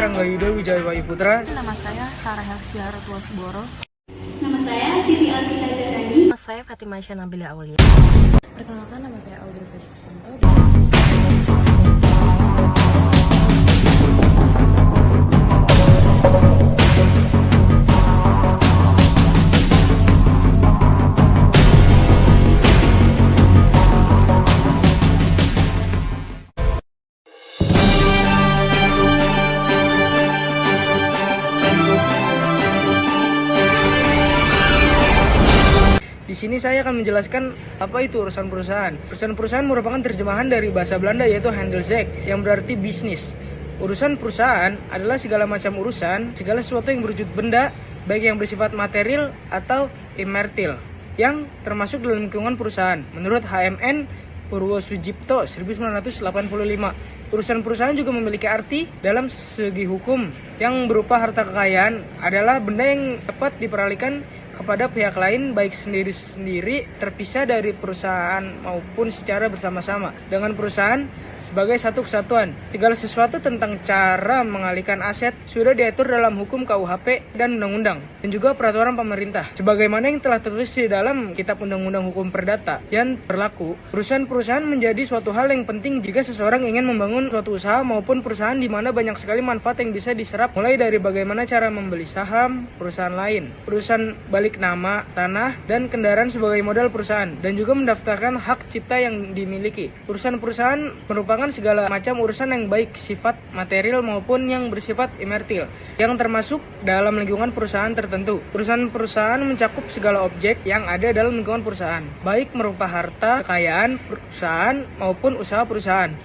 Ranggayuda Wijaya Putra. Nama saya Sarah Helsiara Tuasboro. Nama saya Siti Alvita Zahrani. Nama saya Fatimah Syanabila Aulia. Perkenalkan, nama saya Audrey Ferdisanto. Di sini saya akan menjelaskan apa itu urusan perusahaan. Urusan perusahaan merupakan terjemahan dari bahasa Belanda yaitu Handelszaak yang berarti bisnis. Urusan perusahaan adalah segala macam urusan, segala sesuatu yang berwujud benda, baik yang bersifat material atau imaterial, yang termasuk dalam lingkungan perusahaan. Menurut HMN Purwosudipto 1985, urusan perusahaan juga memiliki arti dalam segi hukum yang berupa harta kekayaan adalah benda yang dapat diperalihkan kepada pihak lain baik sendiri-sendiri terpisah dari perusahaan maupun secara bersama-sama dengan perusahaan sebagai satu kesatuan. Segala sesuatu tentang cara mengalihkan aset sudah diatur dalam hukum KUHP dan undang-undang dan juga peraturan pemerintah. Sebagaimana yang telah tertulis di dalam Kitab Undang-Undang Hukum Perdata yang berlaku, urusan perusahaan menjadi suatu hal yang penting jika seseorang ingin membangun suatu usaha maupun perusahaan di mana banyak sekali manfaat yang bisa diserap, mulai dari bagaimana cara membeli saham perusahaan lain, urusan balik nama, tanah, dan kendaraan sebagai modal perusahaan, dan juga mendaftarkan hak cipta yang dimiliki. Urusan perusahaan merupakan segala macam urusan yang baik sifat material maupun yang bersifat imaterial yang termasuk dalam lingkungan perusahaan tertentu. Urusan perusahaan mencakup segala objek yang ada dalam lingkungan perusahaan, baik merupa harta, kekayaan perusahaan maupun usaha perusahaan.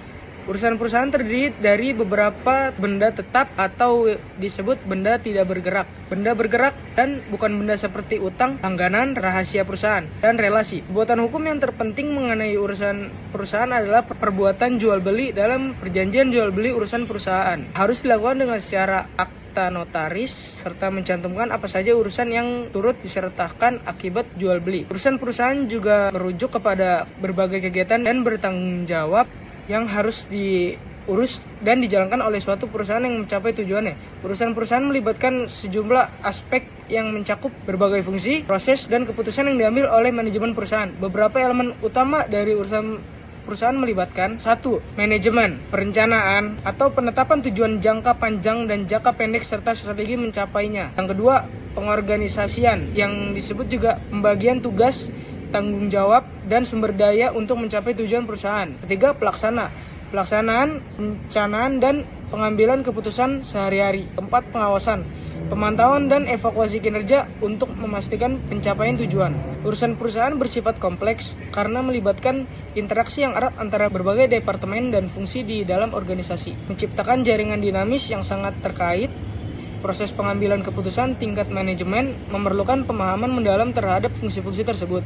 Urusan perusahaan terdiri dari beberapa benda tetap atau disebut benda tidak bergerak. Benda bergerak dan bukan benda seperti utang, langganan, rahasia perusahaan, dan relasi. Perbuatan hukum yang terpenting mengenai urusan perusahaan adalah perbuatan jual beli dalam perjanjian jual beli urusan perusahaan. Harus dilakukan dengan secara akta notaris serta mencantumkan apa saja urusan yang turut disertakan akibat jual beli. Urusan perusahaan juga merujuk kepada berbagai kegiatan dan bertanggung jawab yang harus diurus dan dijalankan oleh suatu perusahaan yang mencapai tujuannya. Urusan perusahaan melibatkan sejumlah aspek yang mencakup berbagai fungsi, proses, dan keputusan yang diambil oleh manajemen perusahaan. Beberapa elemen utama dari urusan perusahaan melibatkan 1. Manajemen, perencanaan atau penetapan tujuan jangka panjang dan jangka pendek serta strategi mencapainya. Yang kedua, pengorganisasian yang disebut juga pembagian tugas, tanggung jawab, dan sumber daya untuk mencapai tujuan perusahaan. Ketiga, pelaksanaan, perencanaan, dan pengambilan keputusan sehari-hari. Keempat, pengawasan, pemantauan, dan evaluasi kinerja untuk memastikan pencapaian tujuan. Urusan perusahaan bersifat kompleks karena melibatkan interaksi yang erat antara berbagai departemen dan fungsi di dalam organisasi, menciptakan jaringan dinamis yang sangat terkait. Proses pengambilan keputusan tingkat manajemen memerlukan pemahaman mendalam terhadap fungsi-fungsi tersebut.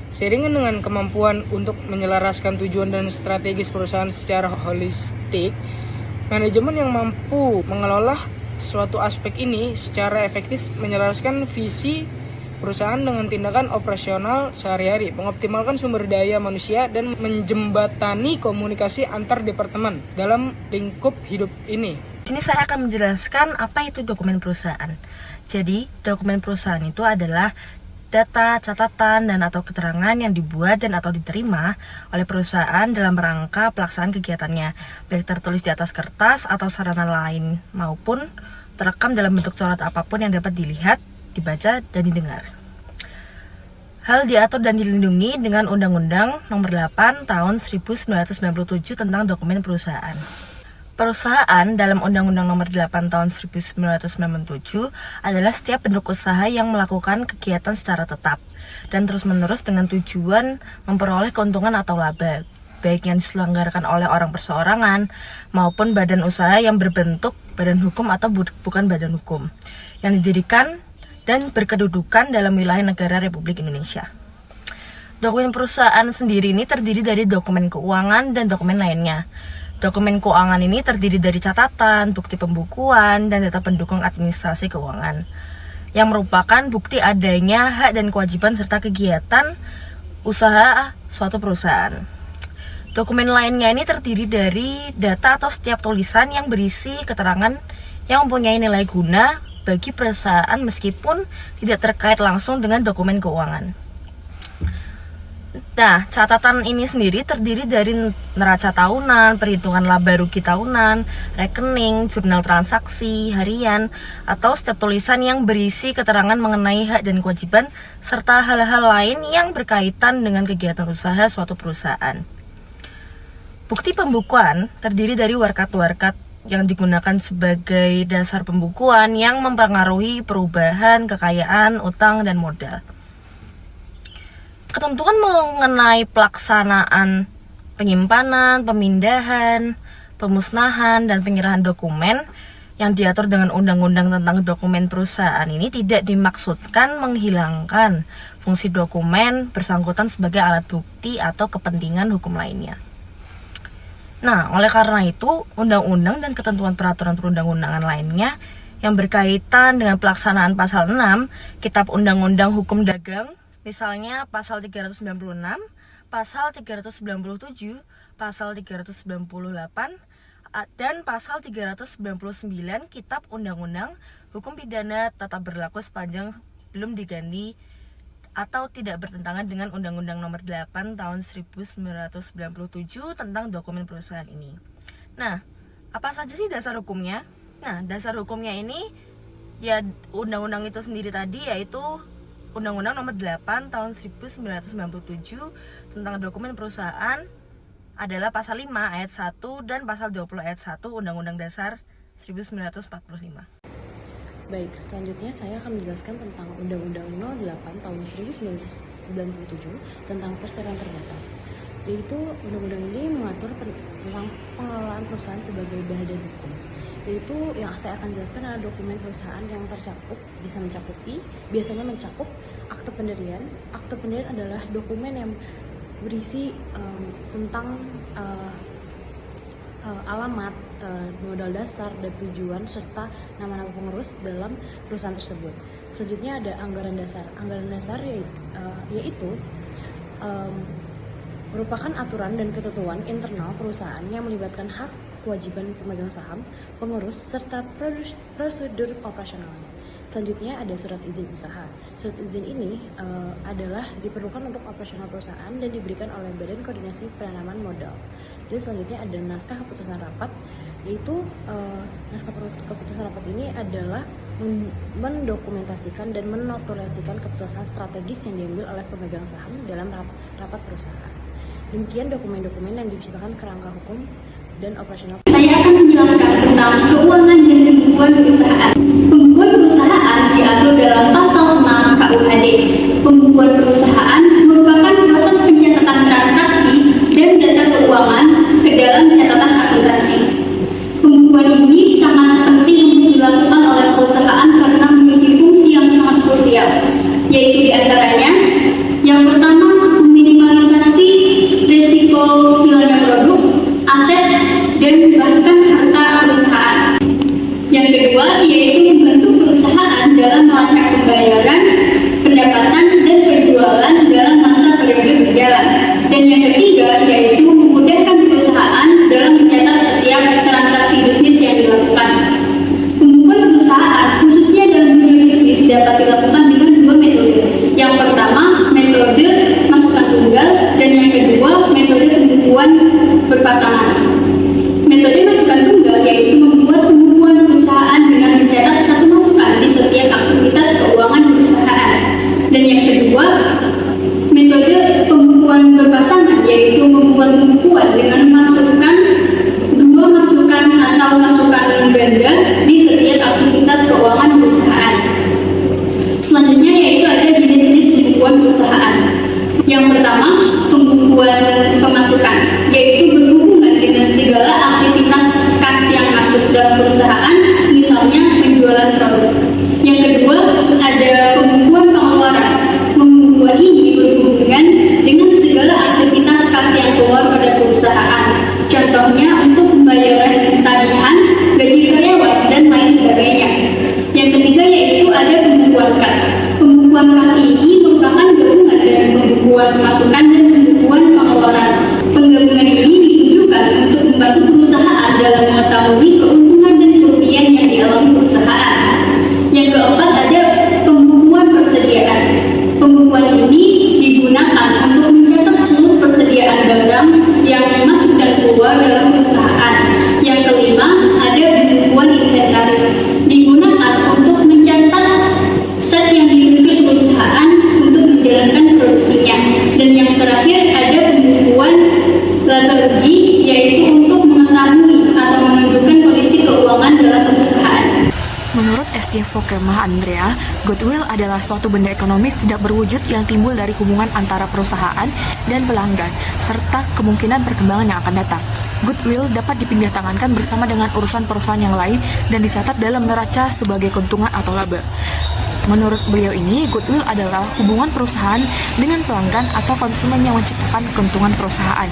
Seiringan dengan kemampuan untuk menyelaraskan tujuan dan strategis perusahaan secara holistik, manajemen yang mampu mengelola suatu aspek ini secara efektif menyelaraskan visi perusahaan dengan tindakan operasional sehari-hari, mengoptimalkan sumber daya manusia, dan menjembatani komunikasi antar departemen dalam lingkup hidup ini. Di sini saya akan menjelaskan apa itu dokumen perusahaan. Jadi, dokumen perusahaan itu adalah data, catatan, dan atau keterangan yang dibuat dan atau diterima oleh perusahaan dalam rangka pelaksanaan kegiatannya, baik tertulis di atas kertas atau sarana lain maupun terekam dalam bentuk coret apapun yang dapat dilihat, dibaca, dan didengar. Hal diatur dan dilindungi dengan Undang-Undang Nomor 8 Tahun 1997 tentang Dokumen Perusahaan. Perusahaan dalam Undang-Undang Nomor 8 Tahun 1997 adalah setiap bentuk usaha yang melakukan kegiatan secara tetap dan terus-menerus dengan tujuan memperoleh keuntungan atau laba, baik yang diselenggarakan oleh orang perseorangan maupun badan usaha yang berbentuk badan hukum atau bukan badan hukum, yang didirikan dan berkedudukan dalam wilayah negara Republik Indonesia. Dokumen perusahaan sendiri ini terdiri dari dokumen keuangan dan dokumen lainnya. Dokumen keuangan ini terdiri dari catatan, bukti pembukuan, dan data pendukung administrasi keuangan, yang merupakan bukti adanya hak dan kewajiban serta kegiatan usaha suatu perusahaan. Dokumen lainnya ini terdiri dari data atau setiap tulisan yang berisi keterangan yang mempunyai nilai guna bagi perusahaan meskipun tidak terkait langsung dengan dokumen keuangan. Nah, catatan ini sendiri terdiri dari neraca tahunan, perhitungan laba rugi tahunan, rekening, jurnal transaksi harian, atau setiap tulisan yang berisi keterangan mengenai hak dan kewajiban, serta hal-hal lain yang berkaitan dengan kegiatan usaha suatu perusahaan. Bukti pembukuan terdiri dari warkat-warkat yang digunakan sebagai dasar pembukuan yang mempengaruhi perubahan kekayaan, utang, dan modal. Ketentuan mengenai pelaksanaan penyimpanan, pemindahan, pemusnahan, dan penyerahan dokumen yang diatur dengan undang-undang tentang dokumen perusahaan ini tidak dimaksudkan menghilangkan fungsi dokumen bersangkutan sebagai alat bukti atau kepentingan hukum lainnya. Nah, oleh karena itu, undang-undang dan ketentuan peraturan perundang-undangan lainnya yang berkaitan dengan pelaksanaan pasal 6 Kitab Undang-Undang Hukum Dagang, misalnya pasal 396, pasal 397, pasal 398, dan pasal 399 Kitab Undang-Undang Hukum Pidana tetap berlaku sepanjang belum diganti atau tidak bertentangan dengan Undang-Undang Nomor 8 Tahun 1997 tentang dokumen perusahaan ini. Nah, apa saja sih dasar hukumnya? Nah, dasar hukumnya ini ya undang-undang itu sendiri tadi, yaitu Undang-Undang Nomor 8 Tahun 1997 tentang dokumen perusahaan adalah pasal 5 ayat 1 dan pasal 20 ayat 1 Undang-Undang Dasar 1945. Baik, selanjutnya saya akan menjelaskan tentang Undang-Undang Nomor 8 Tahun 1997 tentang perseroan terbatas. Yaitu undang-undang ini mengatur tentang pengelolaan perusahaan sebagai badan hukum. Yaitu yang saya akan jelaskan adalah dokumen perusahaan yang biasanya mencakup akte pendirian. Akte pendirian adalah dokumen yang berisi tentang alamat, modal dasar dan tujuan serta nama-nama pengurus dalam perusahaan tersebut. Selanjutnya ada anggaran dasar. Anggaran dasar yaitu merupakan aturan dan ketentuan internal perusahaan yang melibatkan hak, kewajiban pemegang saham, pengurus, serta prosedur operasionalnya. Selanjutnya ada surat izin usaha. Surat izin ini adalah diperlukan untuk operasional perusahaan dan diberikan oleh Badan Koordinasi Penanaman Modal. Dan selanjutnya ada naskah keputusan rapat, yaitu naskah keputusan rapat ini adalah mendokumentasikan dan menoturasikan keputusan strategis yang diambil oleh pemegang saham dalam rapat perusahaan. Demikian dokumen-dokumen yang diciptakan kerangka hukum dan operasional. Saya akan menjelaskan tentang keuangan dan pembukuan perusahaan. Pembukuan perusahaan diatur dalam pasal 6 KUHD. Pembukuan perusahaan merupakan proses pencatatan transaksi dan data keuangan ke dalam catatan akuntansi. Pembukuan ini sangat penting untuk dilakukan oleh perusahaan karena memiliki fungsi yang sangat krusial, yaitu diantaranya yang pertama, meminimalisasi risiko hilangnya produk, aset, dan bahkan harta perusahaan. Yang kedua, yaitu membantu perusahaan dalam melacak pembayaran, pendapatan, dan penjualan dalam masa periode berjalan. Dan yang ketiga, yaitu memudahkan perusahaan dalam mencatat setiap transaksi bisnis yang dilakukan. Pembukuan perusahaan, khususnya dalam dunia bisnis, dapat dilakukan dengan dua metode. Yang pertama, metode masukan tunggal, dan yang kedua, metode pembukuan berpasangan. Metode masukan tunggal yaitu membuat pembukuan perusahaan dengan mencatat satu masukan di setiap aktivitas keuangan perusahaan. Dan yang kedua, metode pembukuan berpasangan yaitu membuat pembukuan dengan memasukkan dua masukan atau masukan ganda di setiap aktivitas keuangan perusahaan. Selanjutnya yaitu ada jenis-jenis pembukuan perusahaan. Yang pertama, pembukuan pemasukan, yaitu berhubungan dengan segala aktivitas kas yang masuk dalam perusahaan, misalnya penjualan produk. Yang kedua, ada pembukuan pengeluaran. Pembukuan ini berhubungan dengan segala aktivitas kas yang keluar pada barang yang masuk dan keluar dalam perusahaan. Yang kelima, ada pembukuan inventaris, digunakan untuk mencatat set yang dimiliki perusahaan untuk menjalankan produksinya. Dan yang terakhir, ada pembukuan laba rugi, yaitu untuk mengetahui atau menunjukkan kondisi keuangan dalam perusahaan. Menurut SJ Vokemah Andrea, goodwill adalah suatu benda ekonomis tidak berwujud yang timbul dari hubungan antara perusahaan dan pelanggan, serta kemungkinan perkembangan yang akan datang. Goodwill dapat dipindah tangankan bersama dengan urusan perusahaan yang lain dan dicatat dalam neraca sebagai keuntungan atau laba. Menurut beliau ini, goodwill adalah hubungan perusahaan dengan pelanggan atau konsumen yang menciptakan keuntungan perusahaan.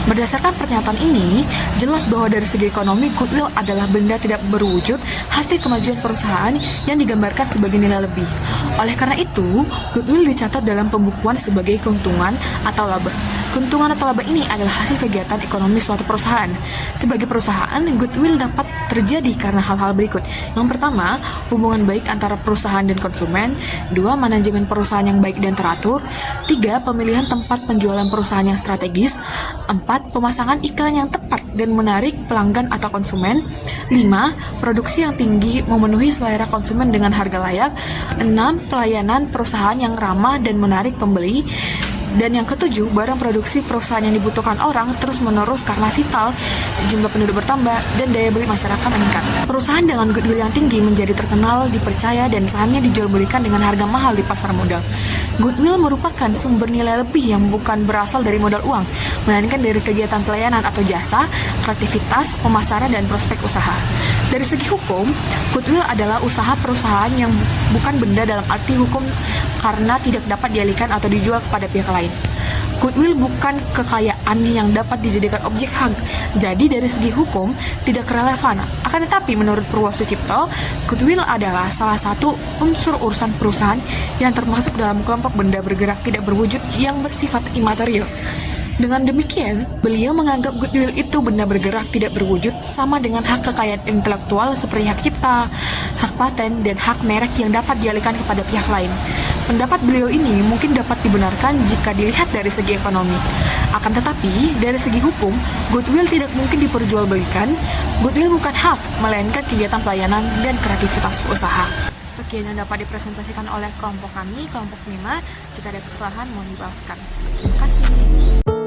Berdasarkan pernyataan ini, jelas bahwa dari segi ekonomi, goodwill adalah benda tidak berwujud hasil kemajuan perusahaan yang digambarkan sebagai nilai lebih. Oleh karena itu, goodwill dicatat dalam pembukuan sebagai keuntungan atau laba. Keuntungan atau laba ini adalah hasil kegiatan ekonomi suatu perusahaan. Sebagai perusahaan, goodwill dapat terjadi karena hal-hal berikut. Yang pertama, hubungan baik antara perusahaan dan konsumen. 2. Manajemen perusahaan yang baik dan teratur. 3. Pemilihan tempat penjualan perusahaan yang strategis. 4. Pemasangan iklan yang tepat dan menarik pelanggan atau konsumen. 5. Produksi yang tinggi memenuhi selera konsumen dengan harga layak. 6. Pelayanan perusahaan yang ramah dan menarik pembeli. Dan yang ketujuh, barang produksi perusahaan yang dibutuhkan orang terus-menerus karena vital, jumlah penduduk bertambah, dan daya beli masyarakat meningkat. Perusahaan dengan goodwill yang tinggi menjadi terkenal, dipercaya, dan sahamnya dijual belikan dengan harga mahal di pasar modal. Goodwill merupakan sumber nilai lebih yang bukan berasal dari modal uang, melainkan dari kegiatan pelayanan atau jasa, kreativitas, pemasaran, dan prospek usaha. Dari segi hukum, goodwill adalah usaha perusahaan yang bukan benda dalam arti hukum karena tidak dapat dialihkan atau dijual kepada pihak lain. Goodwill bukan kekayaan yang dapat dijadikan objek hak, jadi dari segi hukum tidak relevan. Akan tetapi menurut Purwosucipto, goodwill adalah salah satu unsur urusan perusahaan yang termasuk dalam kelompok benda bergerak tidak berwujud yang bersifat imaterial. Dengan demikian, beliau menganggap goodwill itu benda bergerak tidak berwujud sama dengan hak kekayaan intelektual seperti hak cipta, hak paten, dan hak merek yang dapat dialihkan kepada pihak lain. Pendapat beliau ini mungkin dapat dibenarkan jika dilihat dari segi ekonomi. Akan tetapi, dari segi hukum, goodwill tidak mungkin diperjualbelikan. Goodwill bukan hak, melainkan kegiatan pelayanan dan kreativitas usaha. Sekian yang dapat dipresentasikan oleh kelompok kami, kelompok 5. Jika ada kesalahan, mohon dimaafkan. Terima kasih.